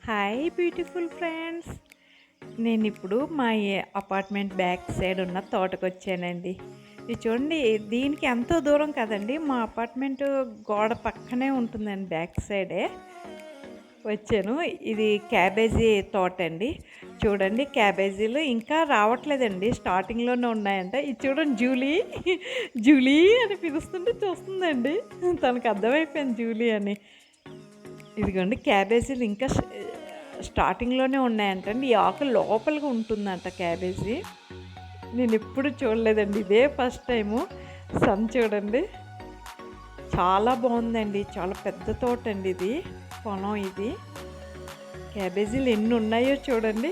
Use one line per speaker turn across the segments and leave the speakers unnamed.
Hi beautiful friends. నేనిప్పుడు మా apartment back side ఉన్న తోటకొచ్చానండి. ఇది చూడండి, దీనికి ఎంతో దూరం కదండి, మా అపార్ట్మెంట్ గోడ పక్కనే ఉంటుందండి, బ్యాక్ సైడే వచ్చాను. ఇది క్యాబేజీ తోట అండి. చూడండి, క్యాబేజీలు ఇంకా రావట్లేదండి, స్టార్టింగ్లోనే ఉన్నాయంట. ఇది చూడండి, జూలీ జూలీ అని పిలుస్తుంటే చూస్తుందండి, తనకు అర్థమైపోయింది జూలీ అని. ఇదిగోండి, క్యాబేజీలు ఇంకా స్టార్టింగ్లోనే ఉన్నాయంటండి. ఈ ఆకు లోపలిగా ఉంటుందంట క్యాబేజీ. నేను ఎప్పుడు చూడలేదండి, ఇదే ఫస్ట్ టైము. సన్ చూడండి, చాలా బాగుందండి, చాలా పెద్ద తోట అండి ఇది, పొలం ఇది. క్యాబేజీలు ఎన్ని ఉన్నాయో చూడండి.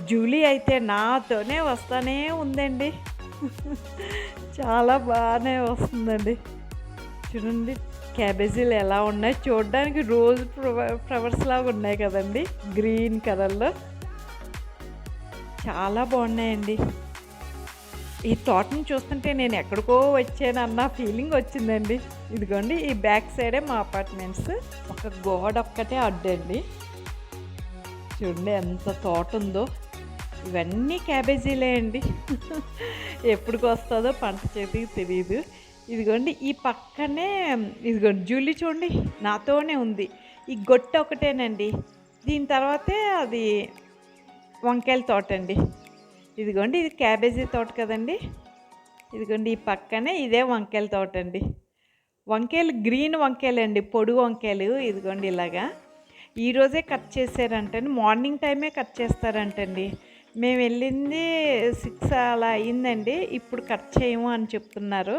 జూలీ అయితే నాతోనే వస్తానే ఉందండి, చాలా బాగానే వస్తుందండి. చూడండి, క్యాబేజీలు ఎలా ఉన్నాయి, చూడడానికి రోజ్ ఫ్లవర్స్ లాగా ఉన్నాయి కదండి, గ్రీన్ కలర్లో. చాలా బాగున్నాయండి. ఈ తోటని చూస్తుంటే నేను ఎక్కడికో వచ్చానన్న ఫీలింగ్ వచ్చిందండి. ఇదిగోండి, ఈ బ్యాక్ సైడే మా అపార్ట్మెంట్స్. ఒక గోడ ఒక్కటే అడ్డండి. చూడండి ఎంత తోట ఉందో. ఇవన్నీ క్యాబేజీలే అండి. ఎప్పటికి వస్తుందో పంట చేతికి తెలియదు. ఇదిగోండి, ఈ పక్కనే ఇదిగోండి జూలీ చూడండి, నాతోనే ఉంది. ఈ గొట్ట ఒకటేనండి, దీని తర్వాతే అది వంకాయల తోట అండి. ఇదిగోండి, ఇది క్యాబేజీ తోట కదండి. ఇదిగోండి, ఈ పక్కనే ఇదే వంకాయల తోట అండి. వంకాయలు గ్రీన్ వంకాయలు అండి, పొడుగు వంకాయలు. ఇదిగోండి ఇలాగా ఈరోజే కట్ చేశారంటండి, మార్నింగ్ టైమే కట్ చేస్తారంటండి. మేము వెళ్ళింది 6 అలా అయిందండి, ఇప్పుడు కట్ చేయము అని చెప్తున్నారు.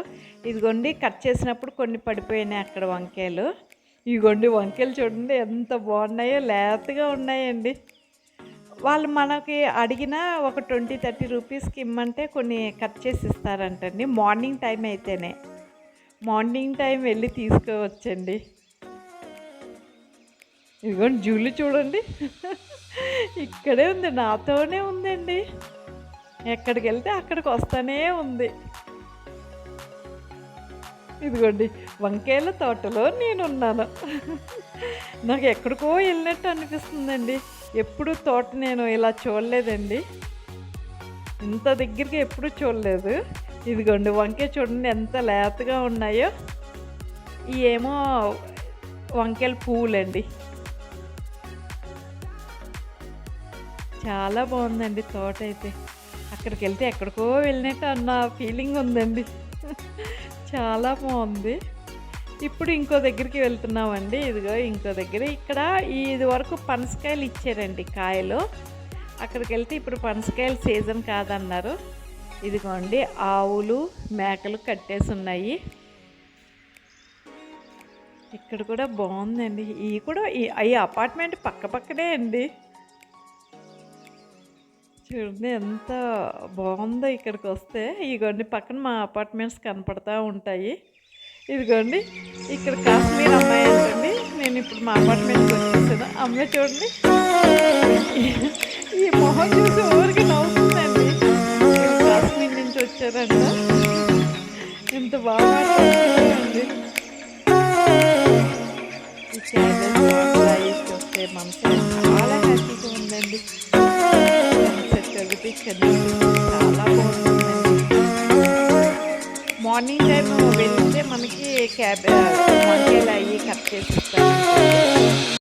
ఇదిగోండి, కట్ చేసినప్పుడు కొన్ని పడిపోయినాయి అక్కడ వంకాయలు. ఇదిగోండి, వంకాయలు చూడండి ఎంత బాగున్నాయో, లేతగా ఉన్నాయండి. వాళ్ళు మనకి అడిగిన ఒక 20-30 రూపీస్కి ఇమ్మంటే కొన్ని కట్ చేసి ఇస్తారంటండి, మార్నింగ్ టైం అయితేనే. మార్నింగ్ టైం వెళ్ళి తీసుకోవచ్చండి. ఇదిగోండి, జూలు చూడండి, ఇక్కడే ఉంది, నాతోనే ఉందండి. ఎక్కడికి వెళ్తే అక్కడికి వస్తూనే ఉంది. ఇదిగోండి, వంకాయల తోటలో నేనున్నాను. నాకు ఎక్కడికో వెళ్ళినట్టు అనిపిస్తుందండి. ఎప్పుడు తోట నేను ఇలా చూడలేదండి, ఇంత దగ్గరికి ఎప్పుడు చూడలేదు. ఇదిగోండి, వంకాయ చూడండి ఎంత లేతగా ఉన్నాయో. ఏమో వంకాయల పువ్వులండి. చాలా బాగుందండి తోట అయితే. అక్కడికి వెళ్తే ఎక్కడికో వెళ్ళినట్టు అన్న ఫీలింగ్ ఉందండి. చాలా బాగుంది. ఇప్పుడు ఇంకో దగ్గరికి వెళ్తున్నామండి. ఇదిగో ఇంకో దగ్గర, ఇక్కడ ఇది వరకు పనసకాయలు ఇచ్చారండి కాయలు. అక్కడికి వెళ్తే ఇప్పుడు పనసకాయల సీజన్ కాదన్నారు. ఇదిగోండి, ఆవులు మేకలు కట్టేసి ఉన్నాయి. ఇక్కడ కూడా బాగుందండి. ఇవి కూడా ఈ అపార్ట్మెంట్ పక్క పక్కనే అండి. చూడండి ఎంత బాగుందో ఇక్కడికి వస్తే. ఇదిగోండి, పక్కన మా అపార్ట్మెంట్స్ కనపడతా ఉంటాయి. ఇదిగోండి, ఇక్కడ కాశ్మీర్ అమ్మాయి అంటండి. నేను ఇప్పుడు మా అపార్ట్మెంట్కి వచ్చేసాను. అమ్మాయి చూడండి, ఈ మొహం చూసి ఊరికి నవ్వుతుందండి. కాశ్మీర్ నుంచి వచ్చారంట, ఎంత బాగా మాట్లాడుతుందండి. ఈ క్యాబేజ్ చూస్తే మనసు చాలా హ్యాపీగా ఉందండి. చాలా బాగుంటుందండి. మార్నింగ్ టైం వెళ్తే మనకి వంకాయలు అవి కట్ చేసి ఇస్తారు.